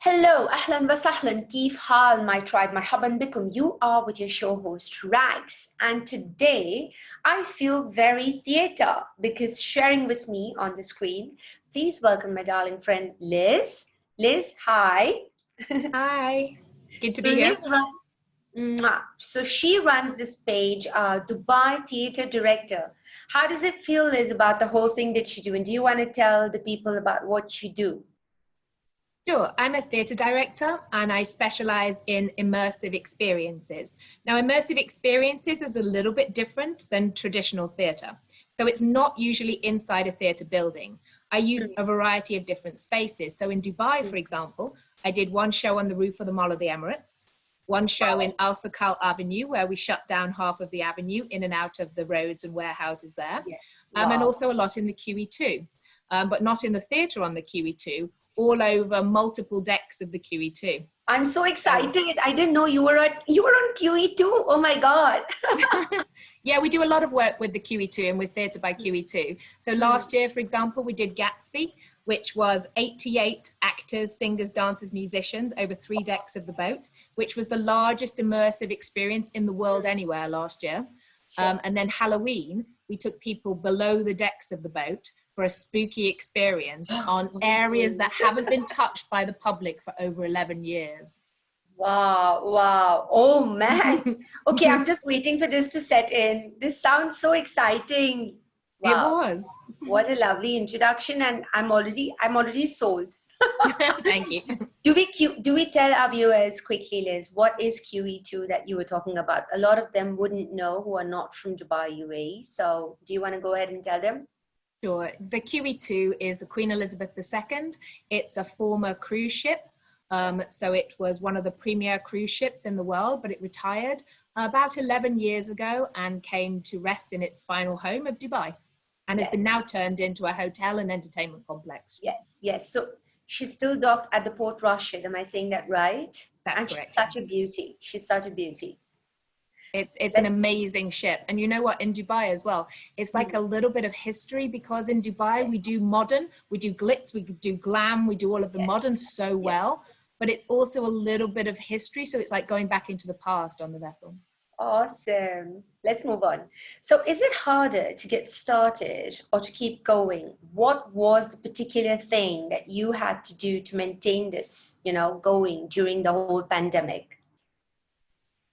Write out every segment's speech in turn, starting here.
Hello, ahlan wa sahlan, keef hal, my tribe, marhaban bikum. You are with your show host, Rags. And today, I feel very theatre because sharing with me on the screen, please welcome my darling friend, Liz. Liz, hi. Hi, good to So be here. Liz runs, so she runs this page, Dubai Theatre Director. How does it feel, Liz, about the whole thing that you do? And do you want to tell the people about what you do? Sure, I'm a theatre director and I specialise in immersive experiences. Now, immersive experiences is a little bit different than traditional theatre. So it's not usually inside a theatre building. I use a variety of different spaces. So in Dubai, for example, I did one show on the roof of the Mall of the Emirates, one show in Al Sakal Avenue, where we shut down half of the avenue in and out of the roads and warehouses there. Yes. And also a lot in the QE2, but not in the theatre on the QE2, all over multiple decks of the QE2. I'm so excited. I didn't know you were on QE2. Oh my God. Yeah, we do a lot of work with the QE2 and with Theatre by QE2. So last year, for example, we did Gatsby, which was 88 actors, singers, dancers, musicians over 3 decks of the boat, which was the largest immersive experience in the world anywhere last year. Sure. And then Halloween, we took people below the decks of the boat for a spooky experience on areas that haven't been touched by the public for over 11 years. Wow, wow. Oh man. Okay, I'm just waiting for this to set in. This sounds so exciting. Wow. It was. What a lovely introduction, and I'm already sold. Thank you. Do we tell our viewers quickly, Liz, what is QE2 that you were talking about? A lot of them wouldn't know who are not from Dubai, UAE. So do you want to go ahead and tell them? Sure. The QE2 is the Queen Elizabeth II. It's a former cruise ship. So it was one of the premier cruise ships in the world, but it retired about 11 years ago and came to rest in its final home of Dubai, and has been now turned into a hotel and entertainment complex. Yes, yes. So she's still docked at the Port Rashid. Am I saying that right? That's and correct. She's such a beauty. She's such a beauty. It's an amazing ship. And you know what, in Dubai as well, it's like a little bit of history, because in Dubai, we do modern, we do glitz, we do glam, we do all of the modern so well, but it's also a little bit of history. So it's like going back into the past on the vessel. Awesome. Let's move on. So is it harder to get started or to keep going? What was the particular thing that you had to do to maintain this, going during the whole pandemic?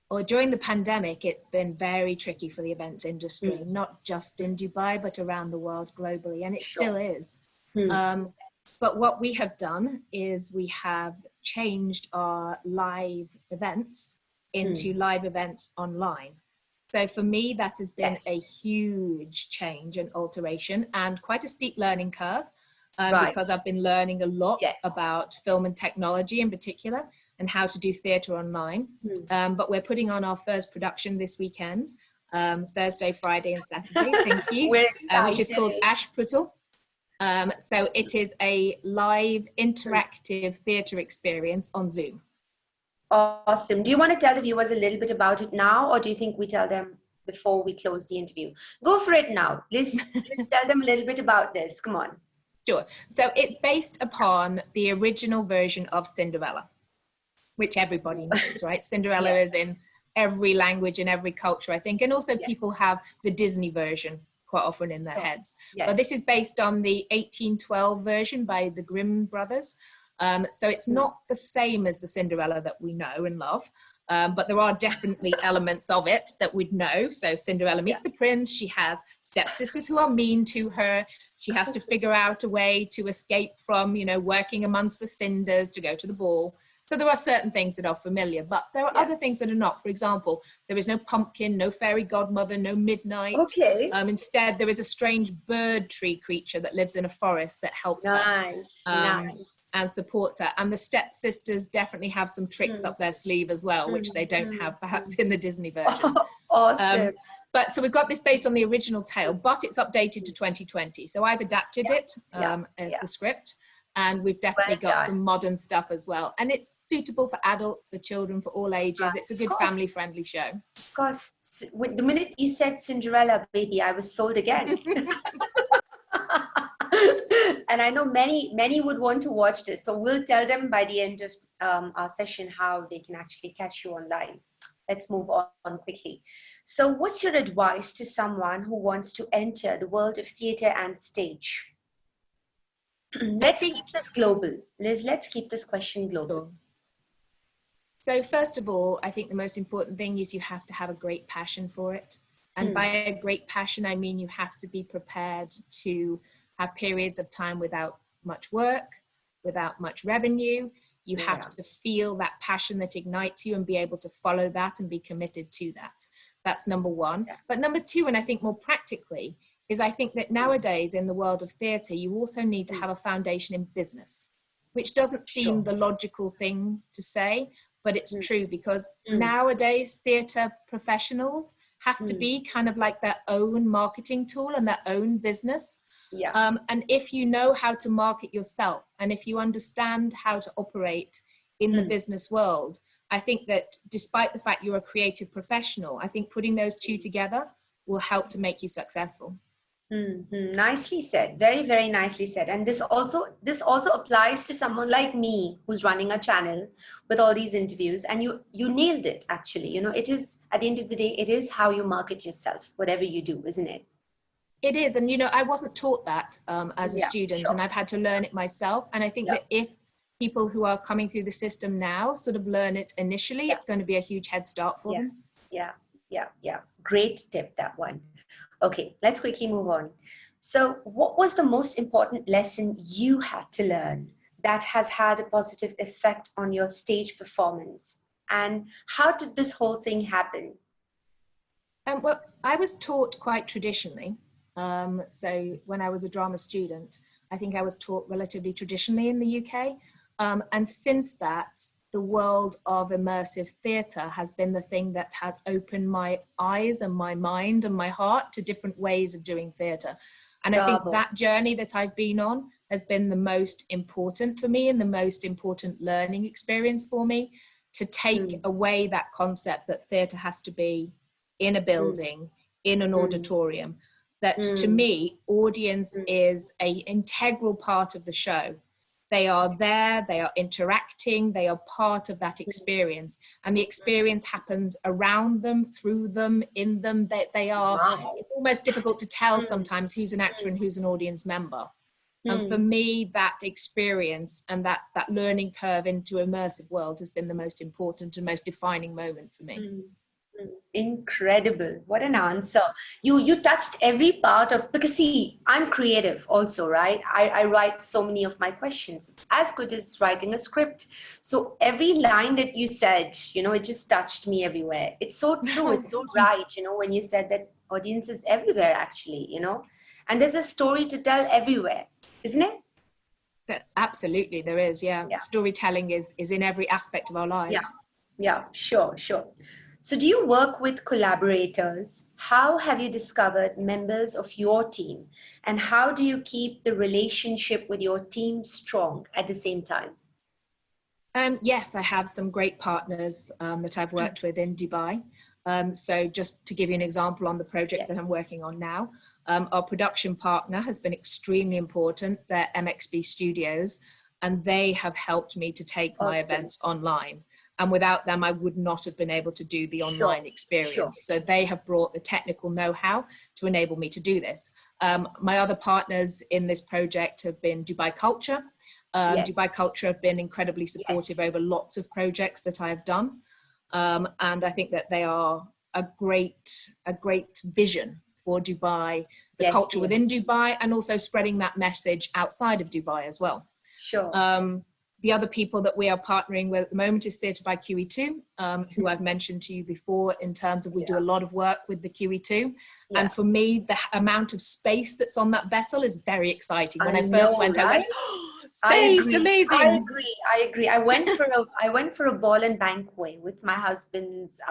Or during the pandemic, it's been very tricky for the events industry, not just in Dubai, but around the world globally, and it still is. But what we have done is we have changed our live events into live events online. So for me, that has been a huge change and alteration, and quite a steep learning curve, because I've been learning a lot about film and technology in particular, and how to do theatre online. But we're putting on our first production this weekend, Thursday, Friday and Saturday, thank you, which is called Ashputtel. So it is a live interactive theatre experience on Zoom. Awesome. Do you want to tell the viewers a little bit about it now, or do you think we tell them before we close the interview? Go for it now. Let's tell them a little bit about this. Come on. Sure. So it's based upon the original version of Cinderella, which everybody knows, right? Cinderella is in every language and every culture, I think. And also people have the Disney version quite often in their heads. But this is based on the 1812 version by the Grimm brothers. So it's not the same as the Cinderella that we know and love, but there are definitely elements of it that we'd know. So Cinderella meets the prince. She has stepsisters who are mean to her. She has to figure out a way to escape from, working amongst the cinders to go to the ball. So there are certain things that are familiar, but there are other things that are not. For example, there is no pumpkin, no fairy godmother, no midnight. Okay. Instead, there is a strange bird tree creature that lives in a forest that helps her. And supports her. And the stepsisters definitely have some tricks up their sleeve as well, which they don't have perhaps in the Disney version. Awesome. But so we've got this based on the original tale, but it's updated to 2020. So I've adapted it as the script. And we've definitely got some modern stuff as well. And it's suitable for adults, for children, for all ages. It's a good family-friendly show. Of course. The minute you said Cinderella, baby, I was sold again. And I know many would want to watch this. So we'll tell them by the end of our session how they can actually catch you online. Let's move on quickly. So what's your advice to someone who wants to enter the world of theatre and stage? Let's keep this global. Liz, let's keep this question global. So first of all, I think the most important thing is you have to have a great passion for it. And by a great passion, I mean you have to be prepared to have periods of time without much work, without much revenue. You have to feel that passion that ignites you and be able to follow that and be committed to that. That's number one. Yeah. But number two, and I think more practically, is I think that nowadays in the world of theatre, you also need to have a foundation in business, which doesn't seem the logical thing to say, but it's true, because nowadays theatre professionals have to be kind of like their own marketing tool and their own business. Yeah. And if you know how to market yourself, and if you understand how to operate in the business world, I think that despite the fact you're a creative professional, I think putting those two together will help to make you successful. Nicely said. Very, very nicely said. And this also applies to someone like me who's running a channel with all these interviews, and you nailed it actually. You know, it is, at the end of the day, it is how you market yourself, whatever you do, isn't it? It is. And you know, I wasn't taught that as a student, and I've had to learn it myself. And I think that if people who are coming through the system now sort of learn it initially, it's going to be a huge head start for them. Yeah. Great tip, that one. Okay, let's quickly move on. So what was the most important lesson you had to learn that has had a positive effect on your stage performance? And how did this whole thing happen? Well, I was taught quite traditionally. So when I was a drama student, I think I was taught relatively traditionally in the UK. And since that, the world of immersive theatre has been the thing that has opened my eyes and my mind and my heart to different ways of doing theatre. And I think that journey that I've been on has been the most important for me and the most important learning experience for me, to take away that concept that theatre has to be in a building, in an auditorium, that to me, audience is an integral part of the show. They are there, they are interacting, they are part of that experience. And the experience happens around them, through them, in them. They are it's almost difficult to tell sometimes who's an actor and who's an audience member. And for me, that experience and that learning curve into immersive world has been the most important and most defining moment for me. Incredible. What an answer. You touched every part of, because see, I'm creative also, right? I write so many of my questions, as good as writing a script. So every line that you said, you know, it just touched me everywhere. It's so true. It's so right, you know, when you said that audience is everywhere actually, you know, and there's a story to tell everywhere, isn't it? Absolutely, there is. Yeah. Storytelling is in every aspect of our lives. Yeah, sure. So do you work with collaborators? How have you discovered members of your team? And how do you keep the relationship with your team strong at the same time? Yes, I have some great partners that I've worked with in Dubai. So just to give you an example on the project that I'm working on now, our production partner has been extremely important. They're MXB Studios, and they have helped me to take my events online. And without them, I would not have been able to do the online experience. So they have brought the technical know-how to enable me to do this. My other partners in this project have been Dubai Culture. Dubai Culture have been incredibly supportive over lots of projects that I have done. And I think that they are a great vision for Dubai, the culture within Dubai, and also spreading that message outside of Dubai as well. The other people that we are partnering with at the moment is Theatre by QE2, who I've mentioned to you before, in terms of we do a lot of work with the QE2. And for me, the amount of space that's on that vessel is very exciting. When I first went, I went, oh, space, amazing. I agree. I went for a ball and banquet with my husband's,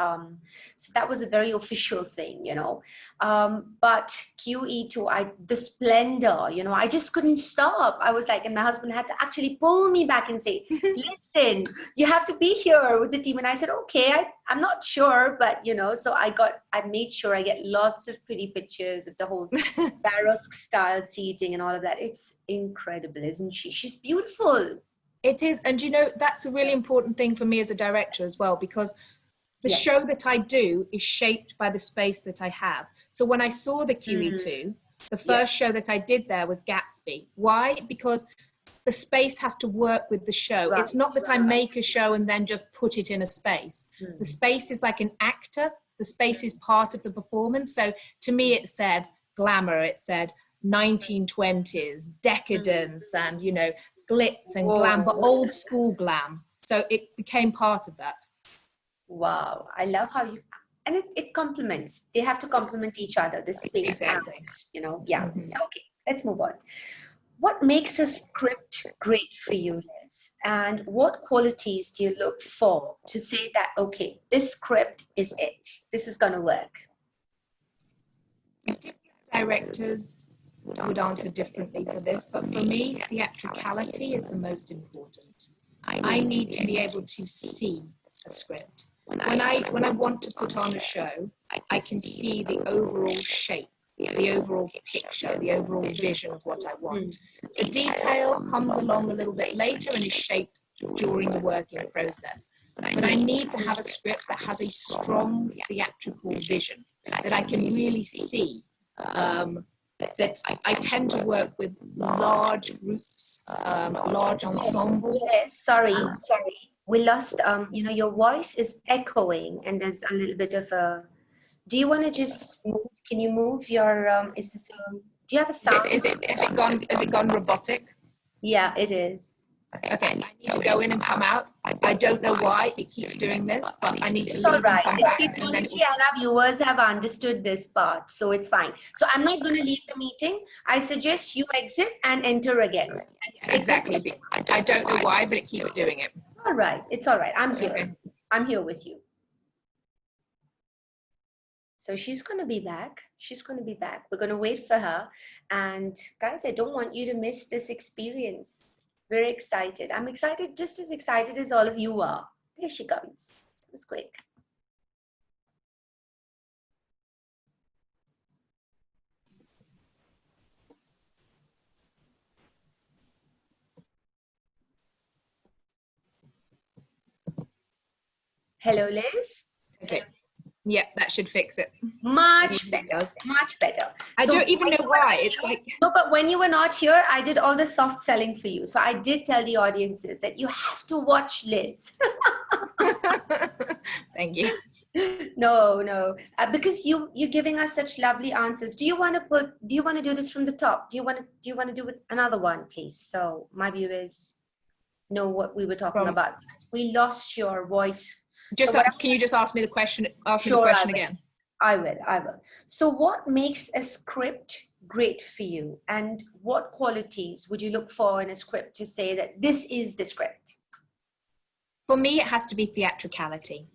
so that was a very official thing, you know. But QE2, the splendor, you know, I just couldn't stop. I was like, and my husband had to actually pull me back and say, listen, you have to be here with the team. And I said, okay, I'm not sure, but so I made sure I get lots of pretty pictures of the whole Barosque style seating and all of that. It's incredible, isn't she? She's beautiful. It is. And that's a really important thing for me as a director as well, because the show that I do is shaped by the space that I have. So when I saw the QE2, the first show that I did there was Gatsby. Why? Because the space has to work with the show. It's not that I make a show and then just put it in a space. The space is like an actor. The space is part of the performance. So to me, it said glamour. It said 1920s, decadence, and, glitz and glam, but old school glam. So it became part of that. Wow. I love how and it complements. They have to complement each other, the space. Exactly. Yeah. So, okay, let's move on. What makes a script great for you, Liz? And what qualities do you look for to say that, okay, this script is it? This is going to work. Directors would answer differently for this, but for me, theatricality is the most important. I need to be able to see a script. When I want to put on a show, I can see the overall shape, the overall picture, the overall vision of what I want. The detail comes along a little bit later and is shaped during the working process. But I need to have a script that has a strong theatrical vision, that I can really see. That I tend to work with large groups, large ensembles. Yes, sorry. We lost, your voice is echoing and there's a little bit of a, do you want to just move, can you move your, do you have a sound? Is it gone robotic? Yeah, it is. Okay, I need to go in and come out. I don't know why it keeps doing this, but I need to leave all right. and come It's back. technology and our viewers have understood this part, so it's fine. So I'm not going to leave the meeting. I suggest you exit and enter again. Exactly. I don't know why, but it keeps doing it. All right. It's all right. I'm here. Okay. I'm here with you. So she's going to be back. She's going to be back. We're going to wait for her. And guys, I don't want you to miss this experience. Very excited. I'm excited, just as excited as all of you are. There she comes. It was quick. Hello, Liz. Okay. Yeah, that should fix it. Much better. Much better. I don't even know why. It's like, no, but when you were not here, I did all the soft selling for you. So I did tell the audiences that you have to watch Liz. Thank you. No, because you're giving us such lovely answers. Do you want to do this from the top? Do you want to do another one, please? So my viewers know what we were talking about. Because we lost your voice. Just can you just ask me the question? Ask me the question again. I will. So what makes a script great for you, and what qualities would you look for in a script to say that this is the script? For me, it has to be theatricality.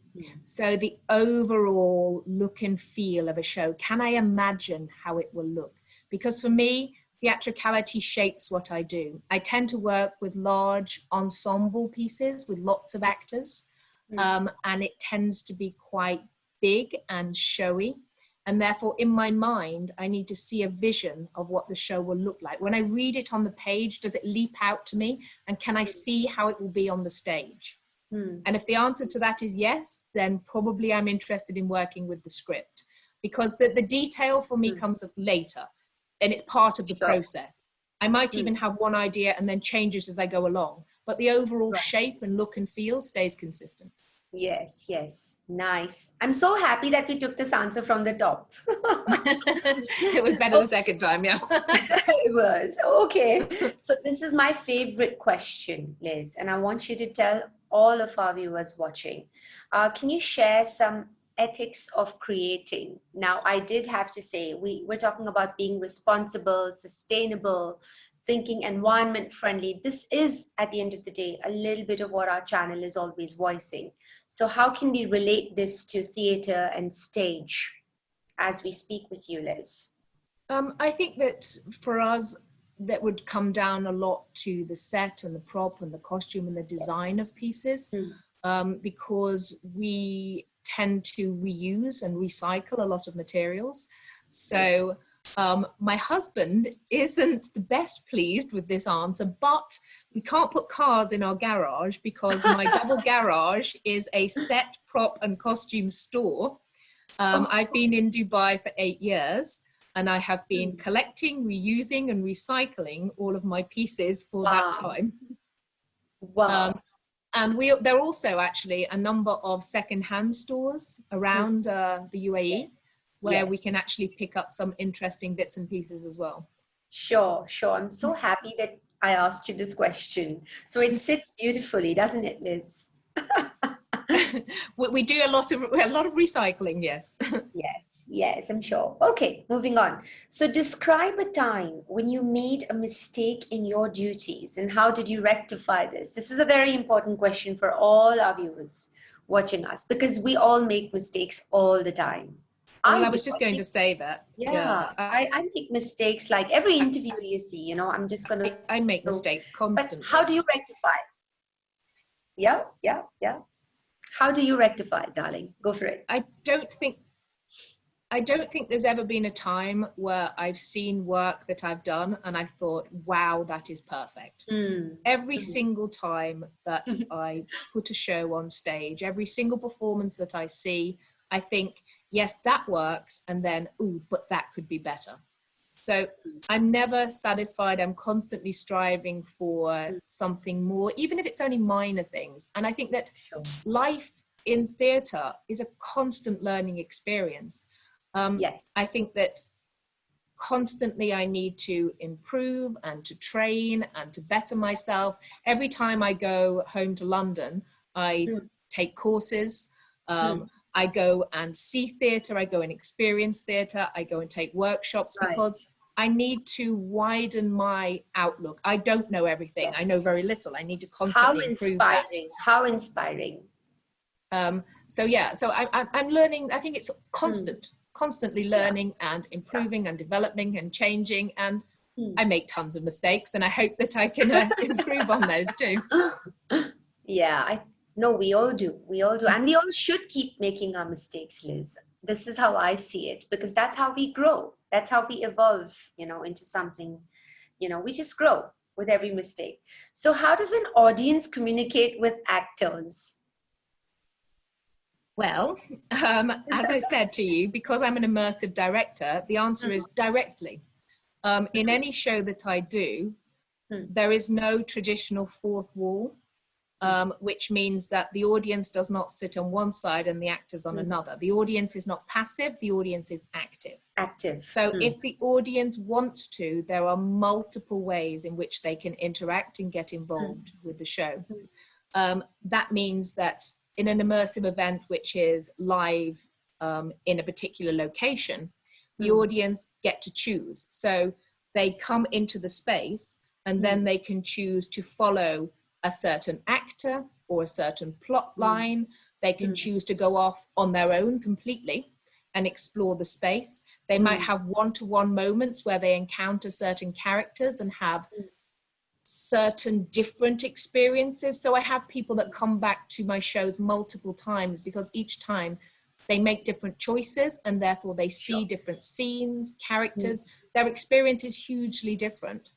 So the overall look and feel of a show. Can I imagine how it will look? Because for me, theatricality shapes what I do. I tend to work with large ensemble pieces with lots of actors. And it tends to be quite big and showy. And therefore, in my mind, I need to see a vision of what the show will look like. When I read it on the page, does it leap out to me? And can I see how it will be on the stage? And if the answer to that is yes, then probably I'm interested in working with the script. Because the detail for me comes up later. And it's part of the process. I might even have one idea and then changes as I go along. But the overall shape and look and feel stays consistent. Yes. Nice. I'm so happy that we took this answer from the top. It was better the second time, yeah. It was. Okay. So this is my favorite question, Liz, and I want you to tell all of our viewers watching. Can you share some ethics of creating? Now, I did have to say, we're talking about being responsible, sustainable, thinking environment friendly. This is, at the end of the day, a little bit of what our channel is always voicing. So how can we relate this to theater and stage as we speak with you, Liz? I think that for us, that would come down a lot to the set and the prop and the costume and the design of pieces, because we tend to reuse and recycle a lot of materials. So my husband isn't the best pleased with this answer, but we can't put cars in our garage because my double garage is a set, prop and costume store. I've been in Dubai for 8 years, and I have been collecting, reusing and recycling all of my pieces for that time. Wow. And there are also actually a number of second-hand stores around the UAE where we can actually pick up some interesting bits and pieces as well. Sure, sure. I'm so happy that I asked you this question. So it sits beautifully, doesn't it, Liz? We do a lot of recycling, yes. Yes, I'm sure. Okay, moving on. So describe a time when you made a mistake in your duties and how did you rectify this? This is a very important question for all our viewers watching us because we all make mistakes all the time. Well, I was just going to say that. Yeah, I make mistakes like every interview you see, you know, I'm just going to... I make mistakes constantly. But how do you rectify it? Yeah. How do you rectify it, darling? Go for it. I don't think there's ever been a time where I've seen work that I've done and I thought, wow, that is perfect. Every single time that I put a show on stage, every single performance that I see, I think, yes, that works. And then, ooh, but that could be better. So I'm never satisfied. I'm constantly striving for something more, even if it's only minor things. And I think that life in theatre is a constant learning experience. I think that constantly I need to improve and to train and to better myself. Every time I go home to London, I take courses. I go and see theatre, I go and experience theatre, I go and take workshops because I need to widen my outlook. I don't know everything. I know very little. I need to constantly improve that. How inspiring. So I'm learning. I think it's constantly learning and improving and developing and changing. And I make tons of mistakes and I hope that I can improve on those too. Yeah, no, we all do. And we all should keep making our mistakes, Liz. This is how I see it, because that's how we grow. That's how we evolve, you know, into something, you know, we just grow with every mistake. So how does an audience communicate with actors? Well, as I said to you, because I'm an immersive director, the answer is directly. In any show that I do, there is no traditional fourth wall. Which means that the audience does not sit on one side and the actors on another. The audience is not passive, the audience is active. So if the audience wants to, there are multiple ways in which they can interact and get involved with the show. That means that in an immersive event, which is live in a particular location, the audience get to choose. So they come into the space and then they can choose to follow a certain actor or a certain plot line. They can choose to go off on their own completely and explore the space. They might have one-to-one moments where they encounter certain characters and have certain different experiences. So I have people that come back to my shows multiple times because each time they make different choices and therefore they see different scenes, characters. Their experience is hugely different.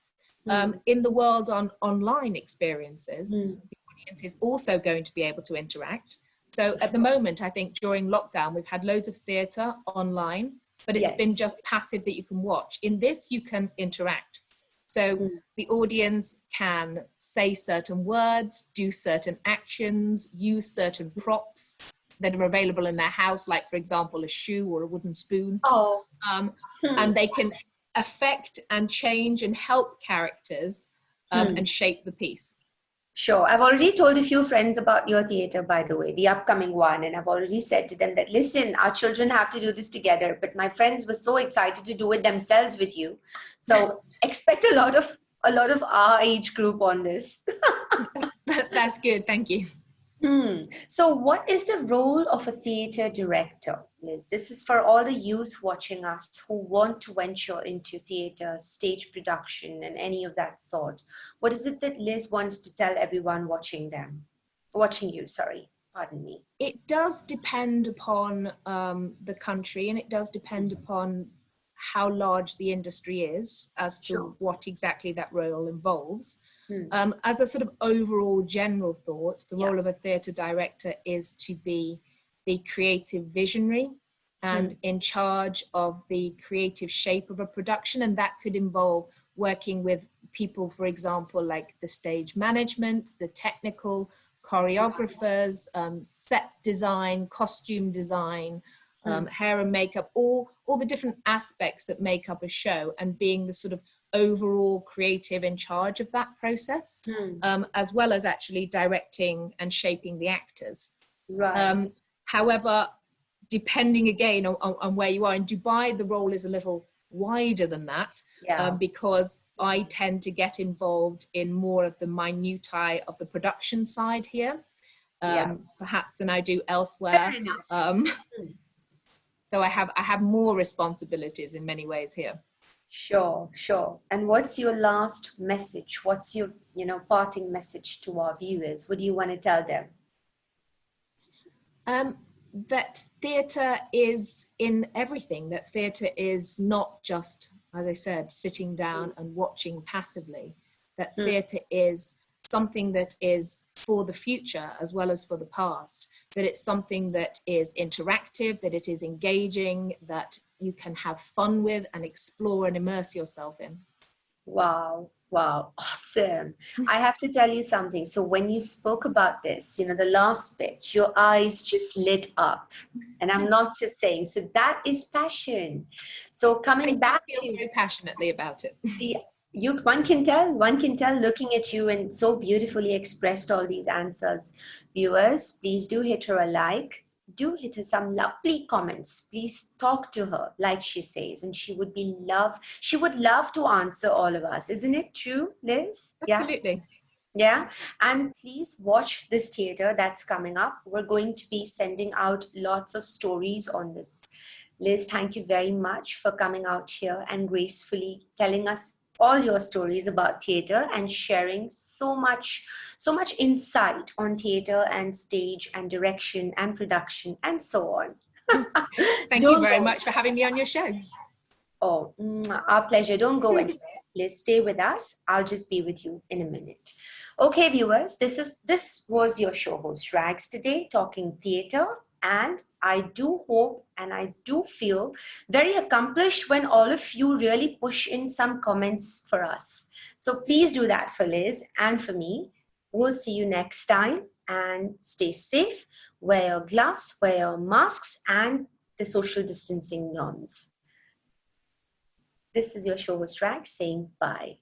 In the world on online experiences, the audience is also going to be able to interact. So at the moment, I think during lockdown, we've had loads of theatre online, but it's been just passive that you can watch. In this, you can interact. So the audience can say certain words, do certain actions, use certain props that are available in their house, like, for example, a shoe or a wooden spoon. And they can affect and change and help characters and shape the piece. Sure. I've already told a few friends about your theatre, by the way, the upcoming one. And I've already said to them that, listen, our children have to do this together. But my friends were so excited to do it themselves with you. So expect a lot of our age group on this. That's good. Thank you. So what is the role of a theatre director, Liz? This is for all the youth watching us who want to venture into theatre, stage production, and any of that sort. What is it that Liz wants to tell everyone watching you, sorry? Pardon me. It does depend upon the country, and it does depend upon how large the industry is as to Sure. what exactly that role involves. Hmm. As a sort of overall general thought, the Yeah. role of a theatre director is to be the creative visionary and in charge of the creative shape of a production. And that could involve working with people, for example, like the stage management, the technical, choreographers, set design, costume design, hair and makeup, all the different aspects that make up a show, and being the sort of overall creative in charge of that process, as well as actually directing and shaping the actors. Right. However, depending again on where you are, in Dubai, the role is a little wider than that, because I tend to get involved in more of the minutiae of the production side here, perhaps than I do elsewhere. Fair enough. So I have more responsibilities in many ways here. Sure, sure. And what's your last message? What's your, parting message to our viewers? What do you want to tell them? That theatre is in everything, that theatre is not just, as I said, sitting down and watching passively, that theatre is something that is for the future as well as for the past, that it's something that is interactive, that it is engaging, that you can have fun with and explore and immerse yourself in. Wow. Wow. Awesome. I have to tell you something. So when you spoke about this, the last bit, your eyes just lit up. And I'm not just saying, so that is passion. So coming back to... I feel very passionately about it. One can tell looking at you, and so beautifully expressed all these answers. Viewers, please do hit her a like. Do hit her some lovely comments. Please talk to her, like she says, and she would love to answer all of us. Isn't it true, Liz? Absolutely. Yeah. And please watch this theater that's coming up. We're going to be sending out lots of stories on this. Liz, thank you very much for coming out here and gracefully telling us all your stories about theater and sharing so much insight on theater and stage and direction and production and so on. Thank you very much for having me on your show. Oh, our pleasure. Don't go anywhere. Please stay with us. I'll just be with you in a minute. Okay, viewers, this was your show host Rags today, talking theater. And I do hope and I do feel very accomplished when all of you really push in some comments for us. So please do that for Liz and for me. We'll see you next time, and stay safe. Wear your gloves, wear your masks, and the social distancing norms. This is your show host Rag saying bye.